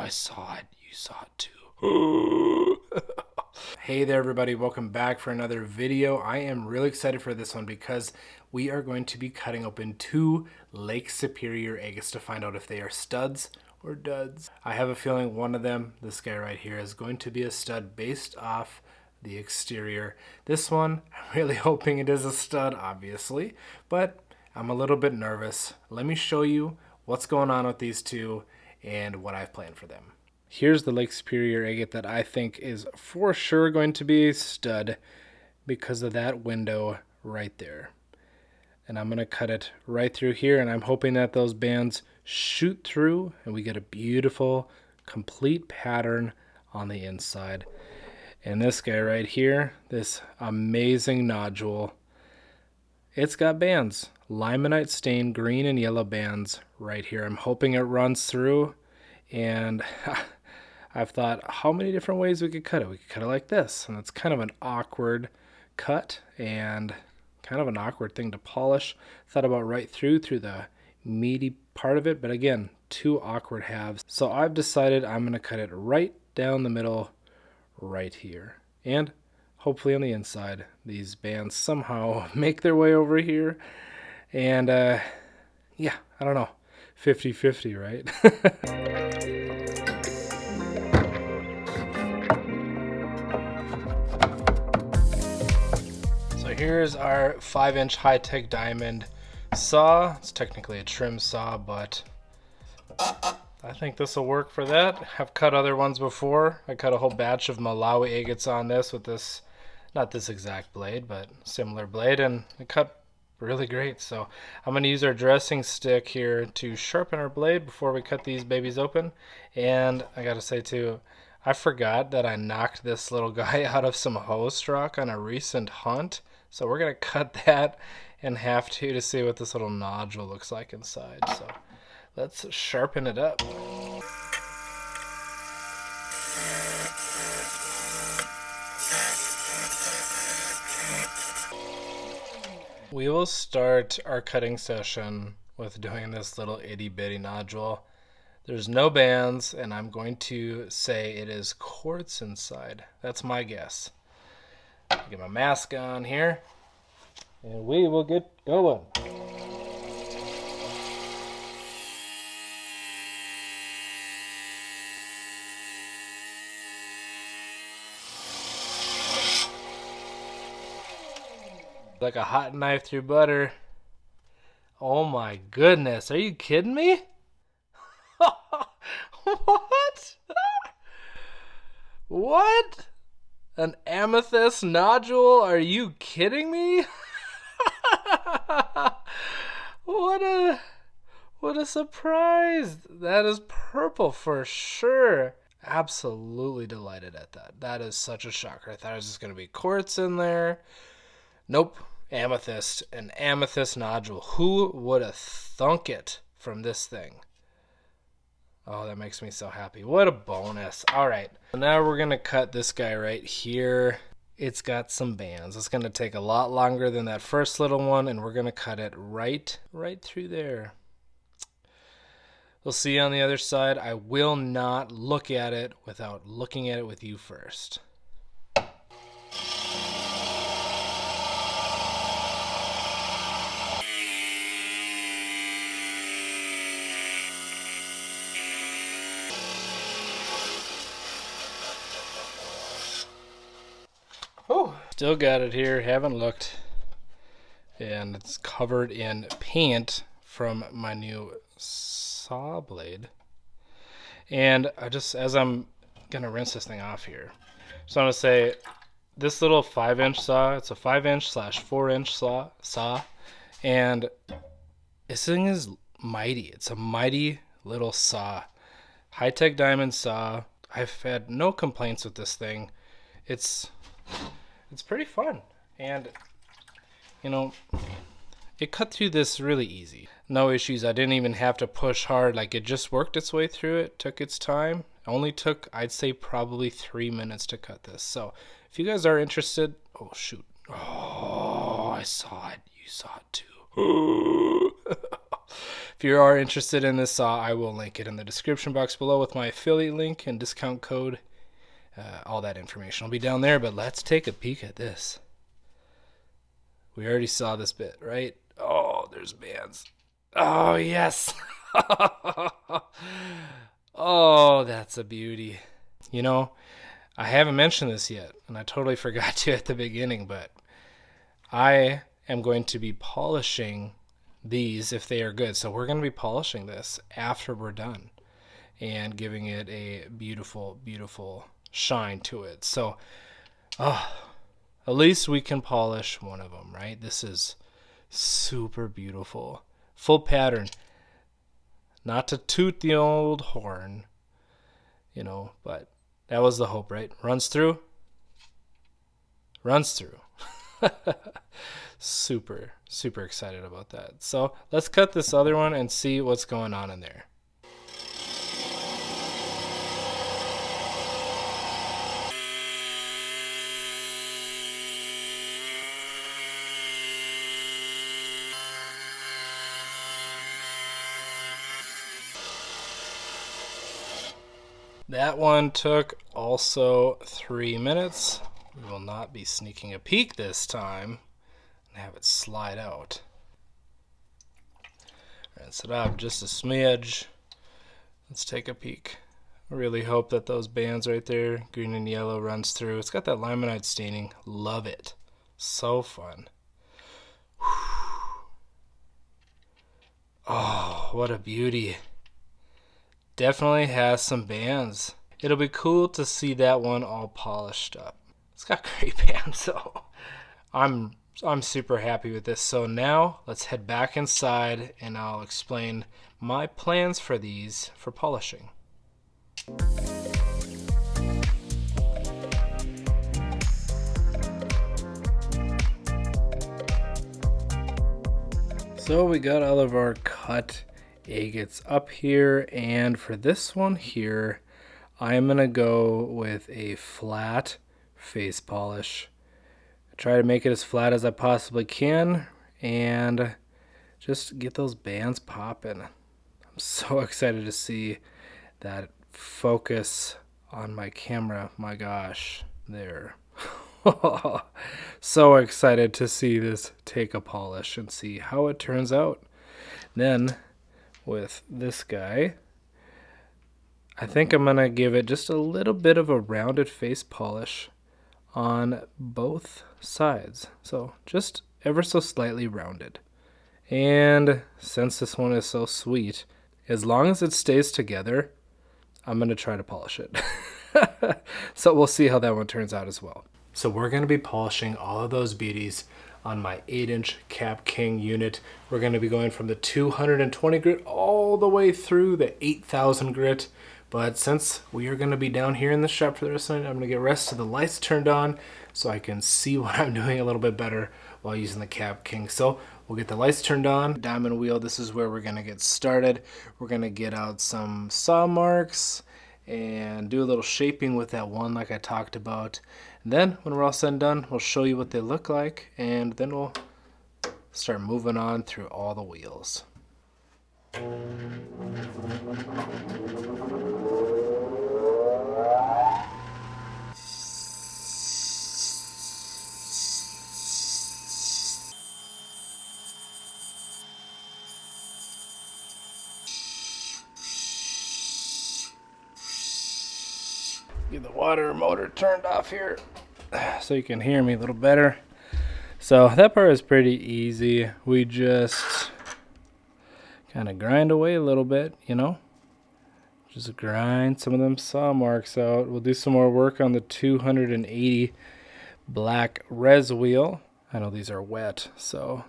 I saw it. You saw it too. Hey there, everybody. Welcome back for another video. I am really excited for this one because we are going to be cutting open two Lake Superior agates to find out if they are studs or duds. I have a feeling one of them, this guy right here, is going to be a stud based off the exterior. This one, I'm really hoping it is a stud, obviously, but I'm a little bit nervous. Let me show you what's going on with these two and what I've planned for them. Here's the Lake Superior agate that I think is for sure going to be a stud because of that window right there. And I'm going to cut it right through here, and I'm hoping that those bands shoot through and we get a beautiful, complete pattern on the inside. And this guy right here, this amazing nodule, it's got bands. Limonite stained green and yellow bands right here. I'm hoping it runs through, and I've thought how many different ways we could cut it. We could cut it like this, and it's kind of an awkward cut and kind of an awkward thing to polish. Thought about right through the meaty part of it, but again, two awkward halves. So I've decided I'm going to cut it right down the middle right here. And hopefully on the inside, these bands somehow make their way over here. And yeah, I don't know, 50-50, right? Here's our 5-inch high-tech diamond saw. It's technically a trim saw, but I think this will work for that. I've cut other ones before. I cut a whole batch of Malawi agates on this with this, not this exact blade, but similar blade, and it cut really great. So I'm going to use our dressing stick here to sharpen our blade before we cut these babies open. And I got to say too, I forgot that I knocked this little guy out of some host rock on a recent hunt. So we're going to cut that in half too to see what this little nodule looks like inside. So let's sharpen it up. We will start our cutting session with doing this little itty bitty nodule. There's no bands, and I'm going to say it is quartz inside. That's my guess. Get my mask on here, and we will get going. Like a hot knife through butter. Oh my goodness, are you kidding me? What? What? An amethyst nodule? Are you kidding me? What a surprise. That is purple for sure. Absolutely delighted at that. That is such a shocker. I thought it was just going to be quartz in there. Nope. Amethyst. An amethyst nodule. Who would have thunk it from this thing? Oh, that makes me so happy. What a bonus. All right. Now we're going to cut this guy right here. It's got some bands. It's going to take a lot longer than that first little one, and we're going to cut it right through there. We'll see you on the other side. I will not look at it without looking at it with you first. Oh, still got it here, haven't looked, and it's covered in paint from my new saw blade. And as I'm gonna rinse this thing off here, so I'm gonna say this little 5-inch saw, it's a 5-inch / 4-inch saw, and this thing is mighty. It's a mighty little saw, high-tech diamond saw. I've had no complaints with this thing. It's pretty fun, and you know, it cut through this really easy. No issues. I didn't even have to push hard. Like, it just worked its way through it, took its time. Only took, I'd say, probably 3 minutes to cut this. So if you guys are interested, oh shoot, oh, I saw it. You saw it too. If you are interested in this saw, I will link it in the description box below with my affiliate link and discount code. All that information will be down there, but let's take a peek at this. We already saw this bit, right? Oh, there's bands. Oh, yes. Oh, that's a beauty. You know, I haven't mentioned this yet, and I totally forgot to at the beginning, but I am going to be polishing these if they are good. So we're going to be polishing this after we're done and giving it a beautiful, beautiful shine to it. So, at least we can polish one of them, right? This is super beautiful. Full pattern. Not to toot the old horn, you know, but that was the hope, right? Runs through. Runs through. Super, super excited about that. So let's cut this other one and see what's going on in there. That one took also 3 minutes. We will not be sneaking a peek this time and have it slide out. Rinse it up just a smidge. Let's take a peek. I really hope that those bands right there, green and yellow, runs through. It's got that limonite staining. Love it. So fun. Oh, what a beauty. Definitely has some bands. It'll be cool to see that one all polished up. It's got great bands, so I'm super happy with this. So now let's head back inside and I'll explain my plans for these for polishing. So we got all of our cut agates up here, and for this one here I'm gonna go with a flat face polish. Try to make it as flat as I possibly can and just get those bands popping. I'm so excited to see that focus on my camera. My gosh, there. So excited to see this take a polish and see how it turns out. Then with this guy, I think I'm gonna give it just a little bit of a rounded face polish on both sides, so just ever so slightly rounded. And since this one is so sweet, as long as it stays together, I'm gonna try to polish it. So we'll see how that one turns out as well. So we're gonna be polishing all of those beauties on my 8-inch Cabking unit. We're going to be going from the 220 grit all the way through the 8,000 grit. But since we are going to be down here in the shop for the rest of the night, I'm going to get rest so the lights turned on so I can see what I'm doing a little bit better while using the Cabking. So we'll get the lights turned on. Diamond wheel, this is where we're going to get started. We're going to get out some saw marks and do a little shaping with that one like I talked about. And then when we're all said and done, we'll show you what they look like, and then we'll start moving on through all the wheels. Get the water motor turned off here so you can hear me a little better. So that part is pretty easy. We just kind of grind away a little bit, you know. Just grind some of them saw marks out. We'll do some more work on the 280 black res wheel. I know these are wet, so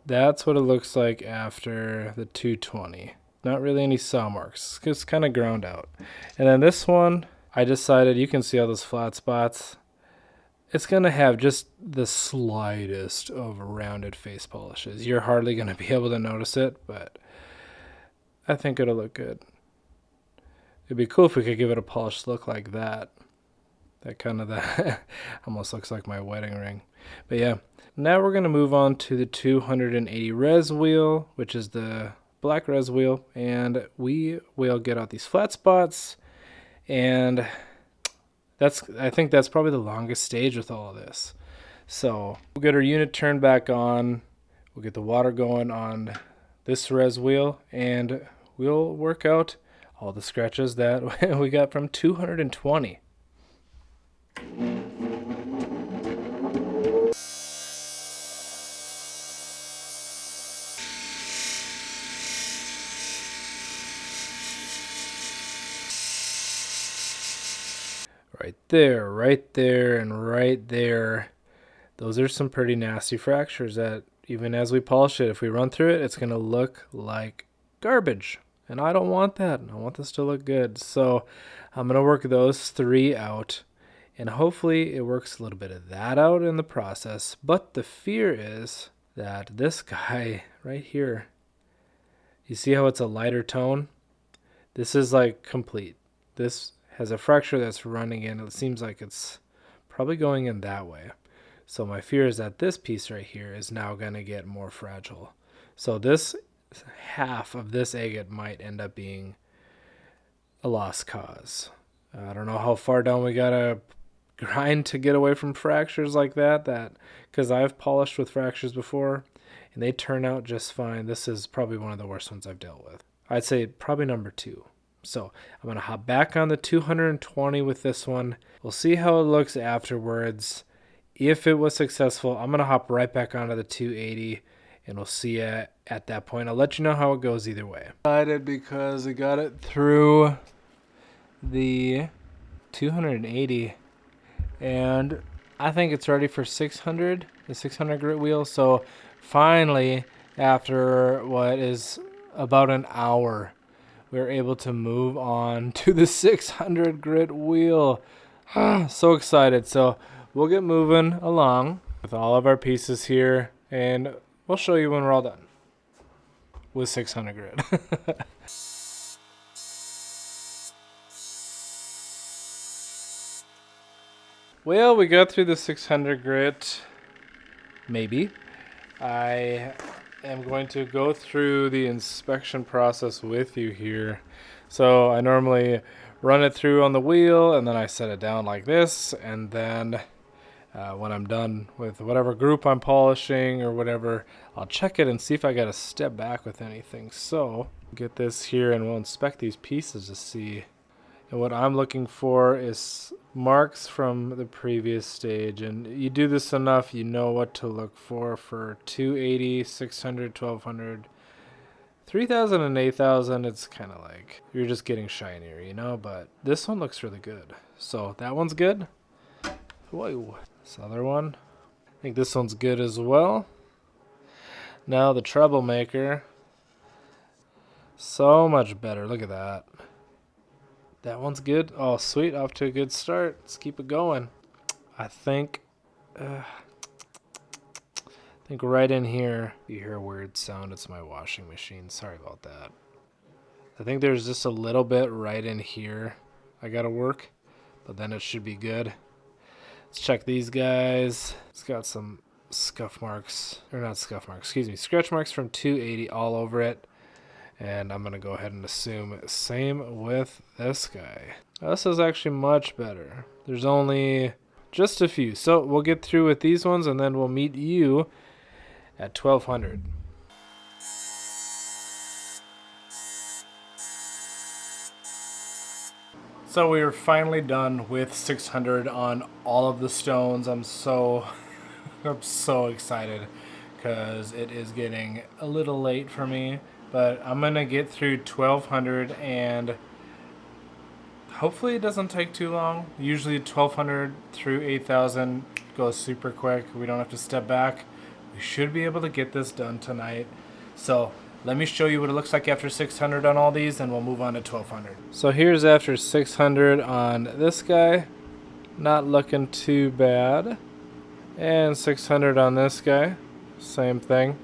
that's what it looks like after the 220. Not really any saw marks. It's kind of ground out. And then this one, I decided, you can see all those flat spots. It's going to have just the slightest of rounded face polishes. You're hardly going to be able to notice it, but I think it'll look good. It'd be cool if we could give it a polished look like that. That kind of that almost looks like my wedding ring. But yeah, now we're going to move on to the 280 res wheel, which is the black res wheel, and we will get out these flat spots, and I think that's probably the longest stage with all of this. So we'll get our unit turned back on, we'll get the water going on this res wheel, and we'll work out all the scratches that we got from 220. Right there, and right there. Those are some pretty nasty fractures that even as we polish it, if we run through it, it's going to look like garbage. And I don't want that. I want this to look good. So I'm going to work those 3 out. And hopefully it works a little bit of that out in the process. But the fear is that this guy right here, you see how it's a lighter tone? This is like complete. This has a fracture that's running in. It seems like it's probably going in that way. So my fear is that this piece right here is now going to get more fragile. So this half of this agate might end up being a lost cause. I don't know how far down we got to grind to get away from fractures like that because I've polished with fractures before and they turn out just fine. This is probably one of the worst ones I've dealt with. I'd say probably number 2. So I'm going to hop back on the 220 with this one. We'll see how it looks afterwards. If it was successful, I'm going to hop right back onto the 280 and we'll see you at that point. I'll let you know how it goes either way. Excited because I got it through the 280 and I think it's ready for 600, the 600 grit wheel. So finally, after what is about an hour, we're able to move on to the 600 grit wheel. So excited. So we'll get moving along with all of our pieces here, and we'll show you when we're all done with 600 grit. Well, we got through the 600 grit, maybe. I am going to go through the inspection process with you here. So I normally run it through on the wheel and then I set it down like this, and then when I'm done with whatever group I'm polishing or whatever, I'll check it and see if I got to step back with anything. So get this here and we'll inspect these pieces to see. And what I'm looking for is marks from the previous stage, and you do this enough, you know what to look for 280, 600, 1200, 3000 and 8000. It's kind of like you're just getting shinier, you know, but this one looks really good. So that one's good. Whoa, this other one, I think this one's good as well. Now the troublemaker, so much better. Look at that. That one's good. Oh, sweet. Off to a good start. Let's keep it going. I think right in here, you hear a weird sound. It's my washing machine. Sorry about that. I think there's just a little bit right in here I got to work, but then it should be good. Let's check these guys. It's got some scuff marks, or not scuff marks, excuse me, scratch marks from 280 all over it. And I'm going to go ahead and assume same with this guy. This is actually much better. There's only just a few. So we'll get through with these ones and then we'll meet you at 1200. So we are finally done with 600 on all of the stones. I'm so excited because it is getting a little late for me. But I'm going to get through 1200 and hopefully it doesn't take too long. Usually 1200 through 8000 goes super quick. We don't have to step back. We should be able to get this done tonight. So let me show you what it looks like after 600 on all these and we'll move on to 1200. So here's after 600 on this guy. Not looking too bad. And 600 on this guy. Same thing.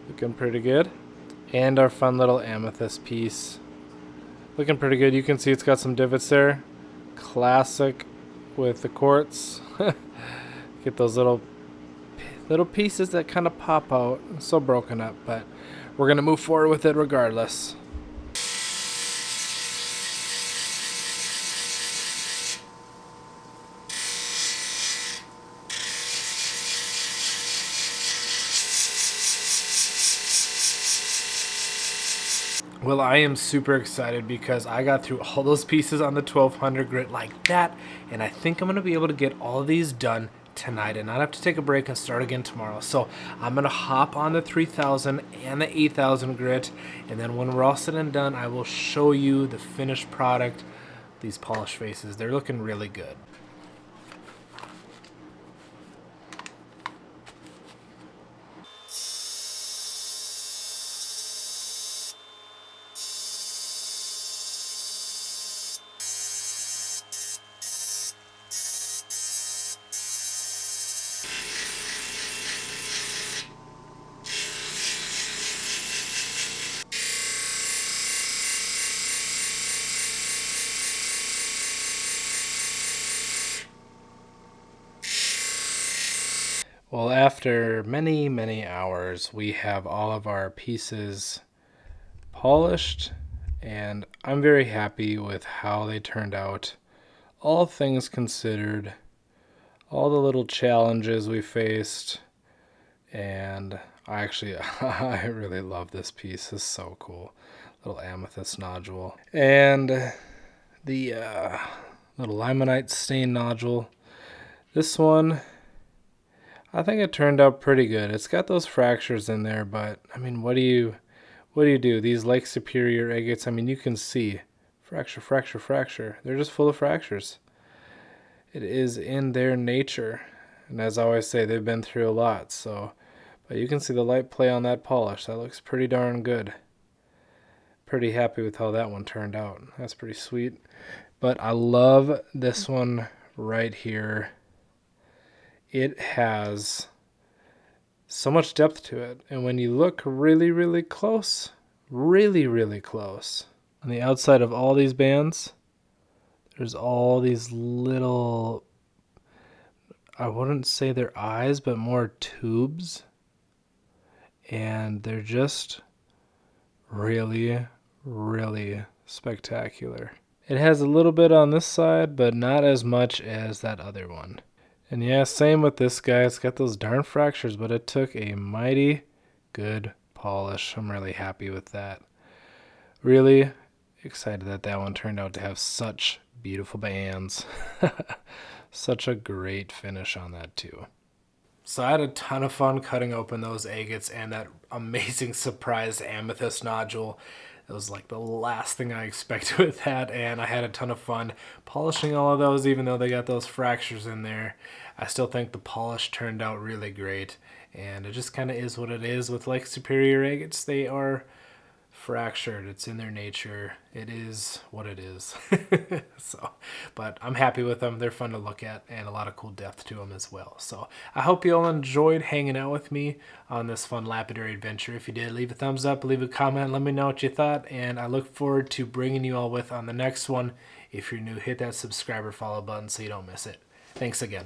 Looking pretty good. And our fun little amethyst piece. Looking pretty good. You can see it's got some divots there. Classic with the quartz. Get those little pieces that kind of pop out. So broken up, but we're going to move forward with it regardless. Well, I am super excited because I got through all those pieces on the 1200 grit like that, and I think I'm going to be able to get all of these done tonight and not have to take a break and start again tomorrow. So I'm going to hop on the 3000 and the 8000 grit, and then when we're all said and done, I will show you the finished product. These polished faces, they're looking really good. Well, after many, many hours, we have all of our pieces polished, and I'm very happy with how they turned out. All things considered, all the little challenges we faced, and I really love this piece. It's so cool. Little amethyst nodule. And the little limonite stain nodule. This one, I think it turned out pretty good. It's got those fractures in there, but I mean, what do you do? These Lake Superior agates, I mean, you can see fracture, fracture, fracture. They're just full of fractures. It is in their nature. And as I always say, they've been through a lot. So, but you can see the light play on that polish. That looks pretty darn good. Pretty happy with how that one turned out. That's pretty sweet. But I love this one right here. It has so much depth to it. And when you look really, really close, really close, on the outside of all these bands, there's all these little, I wouldn't say they're eyes, but more tubes. And they're just really spectacular. It has a little bit on this side, but not as much as that other one. And yeah, same with this guy. It's got those darn fractures, but it took a mighty good polish. I'm really happy with that. Really excited that that one turned out to have such beautiful bands. Such a great finish on that too. So I had a ton of fun cutting open those agates and that amazing surprise amethyst nodule. It was like the last thing I expected with that, and I had a ton of fun polishing all of those, even though they got those fractures in there. I still think the polish turned out really great, and it just kind of is what it is with Lake Superior agates. They are fractured. It's in their nature. It is what it is. But I'm happy with them. They're fun to look at and a lot of cool depth to them as well. So I hope you all enjoyed hanging out with me on this fun lapidary adventure. If you did, leave a thumbs up, leave a comment, let me know what you thought, and I look forward to bringing you all with on the next one. If you're new, hit that subscribe or follow button so you don't miss it. Thanks again.